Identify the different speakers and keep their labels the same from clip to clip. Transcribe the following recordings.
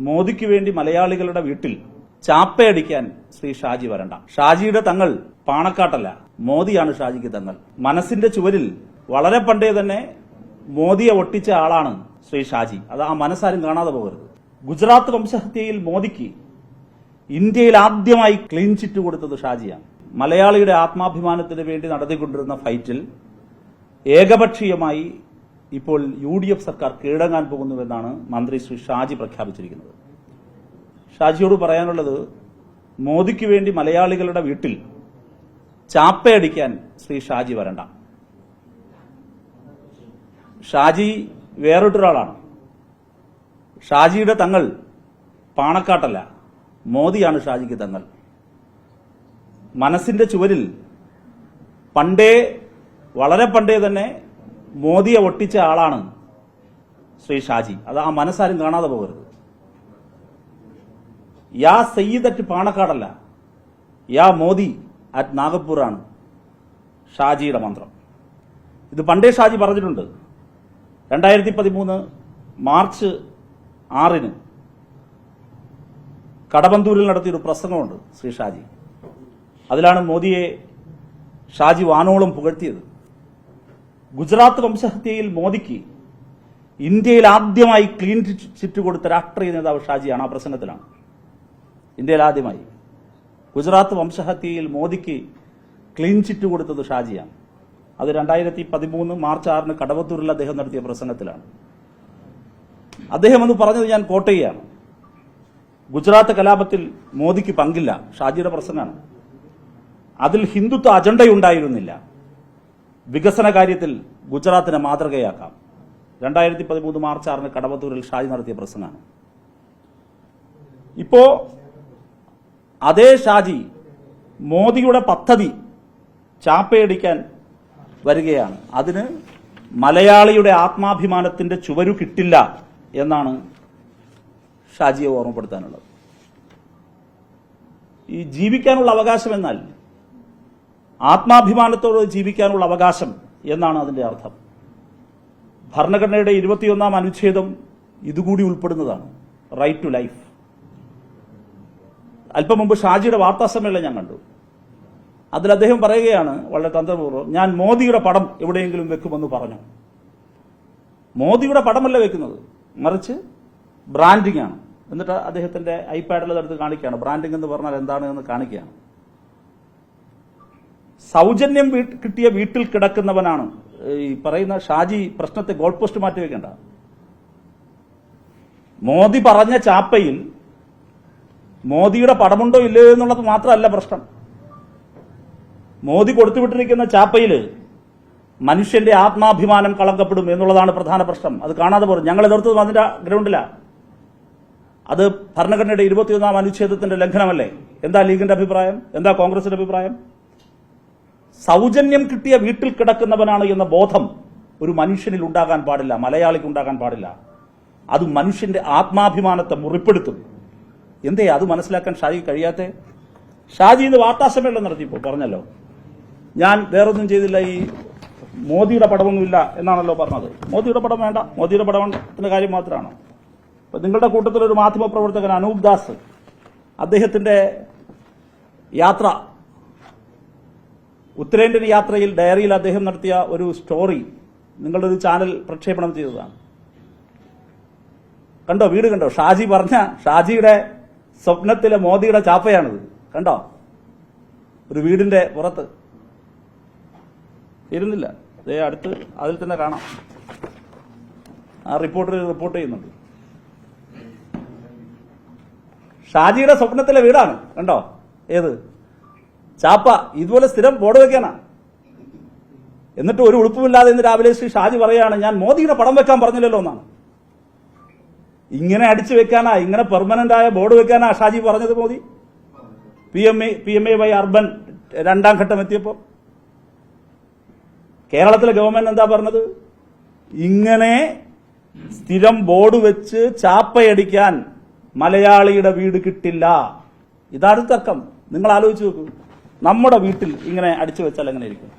Speaker 1: മോദിക്ക് വേണ്ടി മലയാളികളുടെ വീട്ടിൽ ചാപ്പയടിക്കാൻ ശ്രീ ഷാജി വരണ്ട. ഷാജിയുടെ തങ്ങൾ പാണക്കാട്ടല്ല, മോദിയാണ് ഷാജിക്ക് തങ്ങൾ. മനസ്സിന്റെ ചുവരിൽ വളരെ പണ്ടേ തന്നെ മോദിയെ ഒട്ടിച്ച ആളാണ് ശ്രീ ഷാജി. അത് ആ മനസ്സാരും കാണാതെ പോകരുത്. ഗുജറാത്ത് വംശഹത്യയിൽ മോദിക്ക് ഇന്ത്യയിൽ ആദ്യമായി ക്ലീൻ ചിറ്റ് കൊടുത്തത് ഷാജിയാണ്. മലയാളിയുടെ ആത്മാഭിമാനത്തിന് വേണ്ടി നടത്തിക്കൊണ്ടിരുന്ന ഫൈറ്റിൽ ഏകപക്ഷീയമായി ഇപ്പോൾ UDF സർക്കാർ കീഴടങ്ങാൻ പോകുന്നുവെന്നാണ് മന്ത്രി ശ്രീ ഷാജി പ്രഖ്യാപിച്ചിരിക്കുന്നത്. ഷാജിയോട് പറയാനുള്ളത്, മോദിക്ക് വേണ്ടി മലയാളികളുടെ വീട്ടിൽ ചാപ്പയടിക്കാൻ ശ്രീ ഷാജി വരണ്ട. ഷാജി വേറിട്ടൊരാളാണ്. ഷാജിയുടെ തങ്ങൾ പാണക്കാട്ടല്ല, മോദിയാണ് ഷാജിക്ക് തങ്ങൾ. മനസ്സിന്റെ ചുവരിൽ വളരെ പണ്ടേ തന്നെ മോദിയെ ഒട്ടിച്ച ആളാണ് ശ്രീ ഷാജി. അത് ആ മനസ്സാരും കാണാതെ പോകരുത്. യാ സയ്യിദ് അറ്റ് പാണക്കാടല്ല, യാ മോദി അറ്റ് നാഗപ്പൂറാണ് ഷാജിയുടെ മന്ത്രം. ഇത് പണ്ടേ ഷാജി പറഞ്ഞിട്ടുണ്ട്. 2013 മാർച്ച് 6 കടബന്തൂരിൽ നടത്തിയൊരു പ്രസംഗമുണ്ട് ശ്രീ ഷാജി. അതിലാണ് മോദിയെ ഷാജി വാനോളം പുകഴ്ത്തിയത്. ഗുജറാത്ത് വംശഹത്യയിൽ മോദിക്ക് ഇന്ത്യയിൽ ആദ്യമായി ക്ലീൻ ചിറ്റ് കൊടുത്ത രാഷ്ട്രീയ നേതാവ് ഷാജിയാണ്. ആ പ്രസംഗത്തിലാണ് ഇന്ത്യയിൽ ആദ്യമായി ഗുജറാത്ത് വംശഹത്യയിൽ മോദിക്ക് ക്ലീൻ ചിറ്റ് കൊടുത്തത് ഷാജിയാണ്. അത് 2013 മാർച്ച് 6 കടവത്തൂരിൽ അദ്ദേഹം നടത്തിയ പ്രസംഗത്തിലാണ്. അദ്ദേഹം എന്ന് പറഞ്ഞത് ഞാൻ കോട്ട് ചെയ്യാണ്. ഗുജറാത്ത് കലാപത്തിൽ മോദിക്ക് പങ്കില്ല, ഷാജിയുടെ പ്രസംഗമാണ്. അതിൽ ഹിന്ദുത്വ അജണ്ടയുണ്ടായിരുന്നില്ല. വികസന കാര്യത്തിൽ ഗുജറാത്തിനെ മാതൃകയാക്കാം. 2013 മാർച്ച് 6 കടവത്തൂരിൽ ഷാജി നടത്തിയ പ്രസംഗമാണ്. ഇപ്പോ അതേ ഷാജി മോദിയുടെ പദ്ധതി ചാപ്പയടിക്കാൻ വരികയാണ്. അതിന് മലയാളിയുടെ ആത്മാഭിമാനത്തിന്റെ ചുവരു കിട്ടില്ല എന്നാണ് ഷാജിയെ ഓർമ്മപ്പെടുത്താനുള്ളത്. ഈ ജീവിക്കാനുള്ള അവകാശം എന്നാൽ ആത്മാഭിമാനത്തോടെ ജീവിക്കാനുള്ള അവകാശം എന്നാണ് അതിന്റെ അർത്ഥം. ഭരണഘടനയുടെ 21ാം അനുച്ഛേദം ഇതുകൂടി ഉൾപ്പെടുന്നതാണ്, റൈറ്റ് ടു ലൈഫ്. അല്പം മുമ്പ് ഷാജിയുടെ വാർത്താ സമ്മേളനം ഞാൻ കണ്ടു. അതിൽ അദ്ദേഹം പറയുകയാണ് വളരെ തന്ത്രപൂർവ്വം, ഞാൻ മോദിയുടെ പടം എവിടെയെങ്കിലും വെക്കുമെന്ന് പറഞ്ഞു. മോദിയുടെ പടമല്ല വെക്കുന്നത്, മറിച്ച് ബ്രാൻഡിംഗ് ആണ്. എന്നിട്ട് അദ്ദേഹത്തിന്റെ ഐപാഡിൽ അതെടുത്ത് കാണിക്കുകയാണ്. ബ്രാൻഡിംഗ് എന്ന് പറഞ്ഞാൽ എന്താണ് എന്ന് കാണിക്കുകയാണ്. സൗജന്യം കിട്ടിയ വീട്ടിൽ കിടക്കുന്നവനാണ് ഈ പറയുന്ന ഷാജി. പ്രശ്നത്തെ ഗോൾ പോസ്റ്റ് മാറ്റി വെക്കേണ്ട. മോദി പറഞ്ഞ ചാപ്പയിൽ മോദിയുടെ പടമുണ്ടോ ഇല്ലയോ എന്നുള്ളത് മാത്രമല്ല പ്രശ്നം. മോദി കൊടുത്തുവിട്ടിരിക്കുന്ന ചാപ്പയിൽ മനുഷ്യന്റെ ആത്മാഭിമാനം കളങ്കപ്പെടും എന്നുള്ളതാണ് പ്രധാന പ്രശ്നം. അത് കാണാതെ പോലും ഞങ്ങൾ എതിർത്തത് അതിന്റെ ഗ്രൗണ്ടിലാണ്. അത് ഭരണഘടനയുടെ 21ാം അനുച്ഛേദത്തിന്റെ ലംഘനമല്ലേ? എന്താ ലീഗിന്റെ അഭിപ്രായം? എന്താ കോൺഗ്രസിന്റെ അഭിപ്രായം? സൗജന്യം കിട്ടിയ വീട്ടിൽ കിടക്കുന്നവനാണ് എന്ന ബോധം ഒരു മനുഷ്യനിൽ ഉണ്ടാകാൻ പാടില്ല, മലയാളിക്ക് ഉണ്ടാകാൻ പാടില്ല. അത് മനുഷ്യന്റെ ആത്മാഭിമാനത്തെ മുറിപ്പെടുത്തും. എന്തേ അത് മനസ്സിലാക്കാൻ ഷാജി കഴിയാത്തെ? ഷാജി ഇന്ന് വാർത്താ സമ്മേളനം നടത്തിയപ്പോൾ പറഞ്ഞല്ലോ, ഞാൻ വേറൊന്നും ചെയ്തില്ല, ഈ മോദിയുടെ പടമൊന്നുമില്ല എന്നാണല്ലോ പറഞ്ഞത്. മോദിയുടെ പടം വേണ്ട, മോദിയുടെ പടത്തിന്റെ കാര്യം മാത്രമാണ്. ഇപ്പൊ നിങ്ങളുടെ കൂട്ടത്തിലൊരു മാധ്യമപ്രവർത്തകൻ അനൂപ് ദാസ്, അദ്ദേഹത്തിന്റെ യാത്ര, ഉത്തരേന്ത്യൻ യാത്രയിൽ ഡയറിയിൽ അദ്ദേഹം നടത്തിയ ഒരു സ്റ്റോറി നിങ്ങളുടെ ഒരു ചാനൽ പ്രക്ഷേപണം ചെയ്തതാണ്. കണ്ടോ? വീട് കണ്ടോ? ഷാജി പറഞ്ഞ ഷാജിയുടെ സ്വപ്നത്തിലെ മോദിയുടെ ചാപ്പയാണിത്. കണ്ടോ? ഒരു വീടിന്റെ പുറത്ത് ഇരുന്നില്ല. അതേ അടുത്ത് അതിൽ തന്നെ കാണാം. ആ റിപ്പോർട്ട് ചെയ്യുന്നുണ്ട്. ഷാജിയുടെ സ്വപ്നത്തിലെ വീടാണ്. കണ്ടോ? ഏത് ചാപ്പ? ഇതുപോലെ സ്ഥിരം ബോർഡ് വെക്കാനാ. എന്നിട്ട് ഒരു ഉളുപ്പുമില്ലാതെ ഇന്ന് രാവിലെ ശ്രീ ഷാജി പറയാണ്, ഞാൻ മോദിയുടെ പടം വെക്കാൻ പറഞ്ഞില്ലല്ലോ എന്നാണ്. ഇങ്ങനെ അടിച്ചു വെക്കാനാ, ഇങ്ങനെ പെർമനന്റ് ആയ ബോർഡ് വെക്കാനാ ഷാജി പറഞ്ഞത് മോദി? PMAY അർബൻ 2ാം ഘട്ടം എത്തിയപ്പോ കേരളത്തിലെ ഗവൺമെന്റ് എന്താ പറഞ്ഞത്? ഇങ്ങനെ സ്ഥിരം ബോർഡ് വെച്ച് ചാപ്പയടിക്കാൻ മലയാളിയുടെ വീട് കിട്ടില്ല. ഇതാണ് തർക്കം. നിങ്ങൾ ആലോചിച്ച് നോക്കൂ. നമ്മുടെ വീട്ടിൽ ഇങ്ങനെ അടിച്ചു വെച്ചാൽ എങ്ങനെ ഇരിക്കും?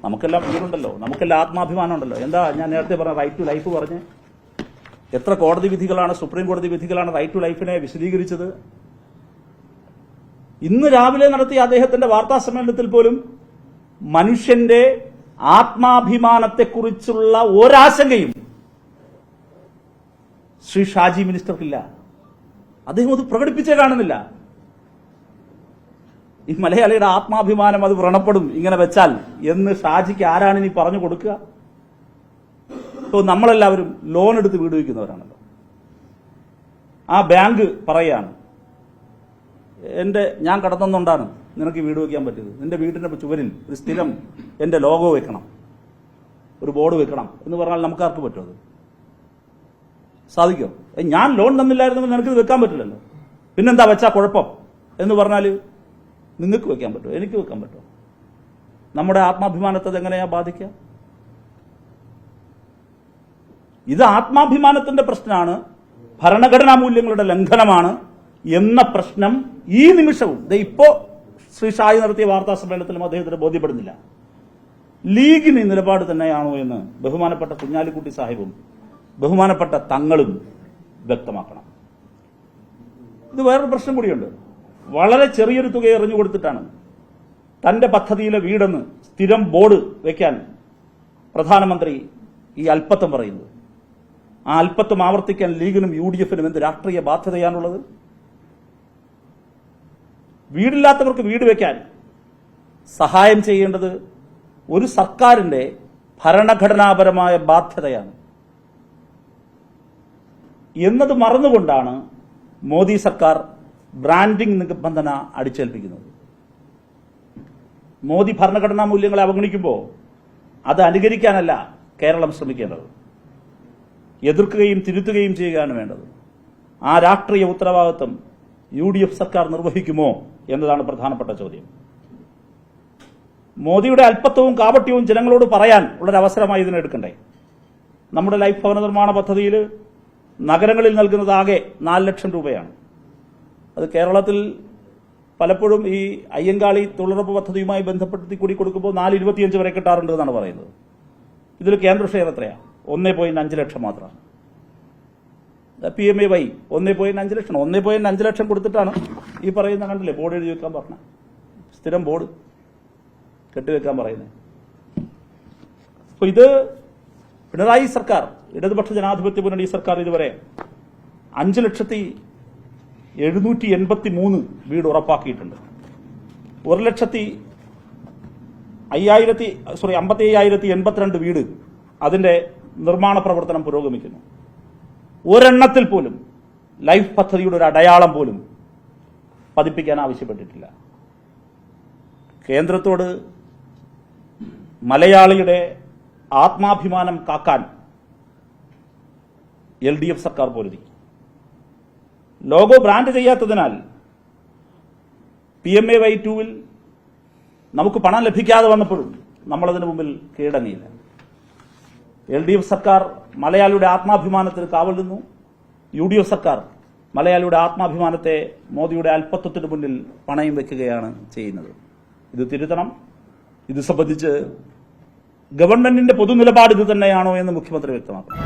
Speaker 1: നമുക്കെല്ലാം വീടുണ്ടല്ലോ, നമുക്കെല്ലാം ആത്മാഭിമാനം ഉണ്ടല്ലോ. എന്താ ഞാൻ നേരത്തെ പറഞ്ഞ റൈറ്റ് ടു ലൈഫ് പറഞ്ഞ് എത്ര കോടതി വിധികളാണ്, സുപ്രീം കോടതി വിധികളാണ് റൈറ്റ് ടു ലൈഫിനെ വിശദീകരിച്ചത്? ഇന്ന് രാവിലെ നടത്തിയ അദ്ദേഹത്തിന്റെ വാർത്താ സമ്മേളനത്തിൽ പോലും മനുഷ്യന്റെ ആത്മാഭിമാനത്തെക്കുറിച്ചുള്ള ഒരാശങ്കയും ശ്രീ ഷാജി മിനിസ്റ്റർക്കില്ല. അദ്ദേഹം അത് പ്രകടിപ്പിച്ചേ കാണുന്നില്ല. ഈ മലയാളിയുടെ ആത്മാഭിമാനം അത് വ്രണപ്പെടും ഇങ്ങനെ വെച്ചാൽ എന്ന് ഷാജിക്ക് ആരാണ് ഇനി പറഞ്ഞു കൊടുക്കുക? ഇപ്പോൾ നമ്മളെല്ലാവരും ലോൺ എടുത്ത് വീട് വയ്ക്കുന്നവരാണല്ലോ. ആ ബാങ്ക് പറയാണ്, ഞാൻ കടന്നുകൊണ്ടാണ് നിനക്ക് വീട് വയ്ക്കാൻ പറ്റിയത്, നിന്റെ വീടിന്റെ ചുവരിൽ ഒരു സ്ഥിരം എന്റെ ലോഗോ വെക്കണം, ഒരു ബോർഡ് വെക്കണം എന്ന് പറഞ്ഞാൽ നമുക്കാർക്ക് പറ്റും? അത് സാധിക്കും? ഞാൻ ലോൺ തന്നില്ലായിരുന്നെങ്കിൽ നിനക്ക് ഇത് വെക്കാൻ പറ്റില്ലല്ലോ, പിന്നെന്താ വെച്ചാ കുഴപ്പം എന്ന് പറഞ്ഞാൽ നിങ്ങൾക്ക് വെക്കാൻ പറ്റുമോ? എനിക്ക് വെക്കാൻ പറ്റുമോ? നമ്മുടെ ആത്മാഭിമാനത്തെ എങ്ങനെയാ ബാധിക്കുക? ഇത് ആത്മാഭിമാനത്തിന്റെ പ്രശ്നമാണ്, ഭരണഘടനാ മൂല്യങ്ങളുടെ ലംഘനമാണ് എന്ന പ്രശ്നം ഈ നിമിഷവും ഇപ്പോ ശ്രീ ഷാജി നടത്തിയ വാർത്താ സമ്മേളനത്തിലും അദ്ദേഹത്തിന് ബോധ്യപ്പെടുന്നില്ല. ലീഗിന് ഈ നിലപാട് തന്നെയാണോ എന്ന് ബഹുമാനപ്പെട്ട കുഞ്ഞാലിക്കുട്ടി സാഹിബും ബഹുമാനപ്പെട്ട തങ്ങളും വ്യക്തമാക്കണം. ഇത് വേറൊരു പ്രശ്നം കൂടിയുണ്ട്. വളരെ ചെറിയൊരു തുക എറിഞ്ഞു കൊടുത്തിട്ടാണ് തന്റെ പദ്ധതിയിലെ വീടെന്ന് സ്ഥിരം ബോർഡ് വെക്കാൻ പ്രധാനമന്ത്രി ഈ അല്പത്വം പറയുന്നത്. ആ അല്പത്വം ആവർത്തിക്കാൻ ലീഗിനും UDF-നും എന്ത് രാഷ്ട്രീയ ബാധ്യതയാണുള്ളത്? വീടില്ലാത്തവർക്ക് വീട് വെക്കാൻ സഹായം ചെയ്യേണ്ടത് ഒരു സർക്കാരിന്റെ ഭരണഘടനാപരമായ ബാധ്യതയാണ് എന്നത് മറന്നുകൊണ്ടാണ് മോദി സർക്കാർ ബ്രാൻഡിംഗ് നിബന്ധന അടിച്ചേൽപ്പിക്കുന്നത്. മോദി ഭരണഘടനാ മൂല്യങ്ങളെ അവഗണിക്കുമ്പോൾ അത് അനുകരിക്കാനല്ല കേരളം ശ്രമിക്കേണ്ടത്, എതിർക്കുകയും തിരുത്തുകയും ചെയ്യുകയാണ് വേണ്ടത്. ആ രാഷ്ട്രീയ ഉത്തരവാദിത്വം UDF സർക്കാർ നിർവഹിക്കുമോ എന്നതാണ് പ്രധാനപ്പെട്ട ചോദ്യം. മോദിയുടെ അല്പത്വവും കാപട്യവും ജനങ്ങളോട് പറയാൻ ഉള്ളൊരവസരമായി ഇതിനെടുക്കണ്ടേ? നമ്മുടെ ലൈഫ് ഭവന നിർമ്മാണ പദ്ധതിയിൽ നഗരങ്ങളിൽ നൽകുന്നത് ആകെ 4 ലക്ഷം രൂപയാണ്. അത് കേരളത്തിൽ പലപ്പോഴും ഈ അയ്യങ്കാളി തൊഴിലുറപ്പ് പദ്ധതിയുമായി ബന്ധപ്പെടുത്തി കൂടി കൊടുക്കുമ്പോൾ 4.25 വരെ കിട്ടാറുണ്ട് എന്നാണ് പറയുന്നത്. ഇതിൽ കേന്ദ്ര ഷെയർ എത്രയാണ്? 1.5 ലക്ഷം മാത്രമാണ്. PMAY 1.5 ലക്ഷം 1.5 ലക്ഷം കൊടുത്തിട്ടാണ് ഈ പറയുന്ന കണ്ടില്ലേ ബോർഡ് എഴുതി വെക്കാൻ പറഞ്ഞ, സ്ഥിരം ബോർഡ് കെട്ടിവെക്കാൻ പറയുന്നത്. അപ്പൊ ഇത് പിണറായി സർക്കാർ, ഇടതുപക്ഷ ജനാധിപത്യ മുന്നണി സർക്കാർ ഇതുവരെ 5,783 വീട് ഉറപ്പാക്കിയിട്ടുണ്ട്. 55,082 വീട് അതിന്റെ നിർമ്മാണ പ്രവർത്തനം പുരോഗമിക്കുന്നു. ഒരെണ്ണത്തിൽ പോലും ലൈഫ് പദ്ധതിയുടെ ഒരു അടയാളം പോലും പതിപ്പിക്കാൻ ആവശ്യപ്പെട്ടിട്ടില്ല. കേന്ദ്രത്തോട് മലയാളിയുടെ ആത്മാഭിമാനം കാക്കാൻ LDF സർക്കാർ പൊരുതി. ലോഗോ ബ്രാൻഡ് ചെയ്യാത്തതിനാൽ PMAY 2-ൽ നമുക്ക് പണം ലഭിക്കാതെ വന്നപ്പോഴും നമ്മളതിനു മുമ്പിൽ കീഴടങ്ങിയില്ല. LDF സർക്കാർ മലയാളിയുടെ ആത്മാഭിമാനത്തിന് കാവൽ നിന്നു. UDF സർക്കാർ മലയാളിയുടെ ആത്മാഭിമാനത്തെ മോദിയുടെ അല്പത്വത്തിന് മുന്നിൽ പണയം വെക്കുകയാണ് ചെയ്യുന്നത്. ഇത് തിരുത്തണം. ഇത് സംബന്ധിച്ച് ഗവൺമെന്റിന്റെ പൊതുനിലപാട് ഇത് തന്നെയാണോ എന്ന് മുഖ്യമന്ത്രി വ്യക്തമാക്കണം.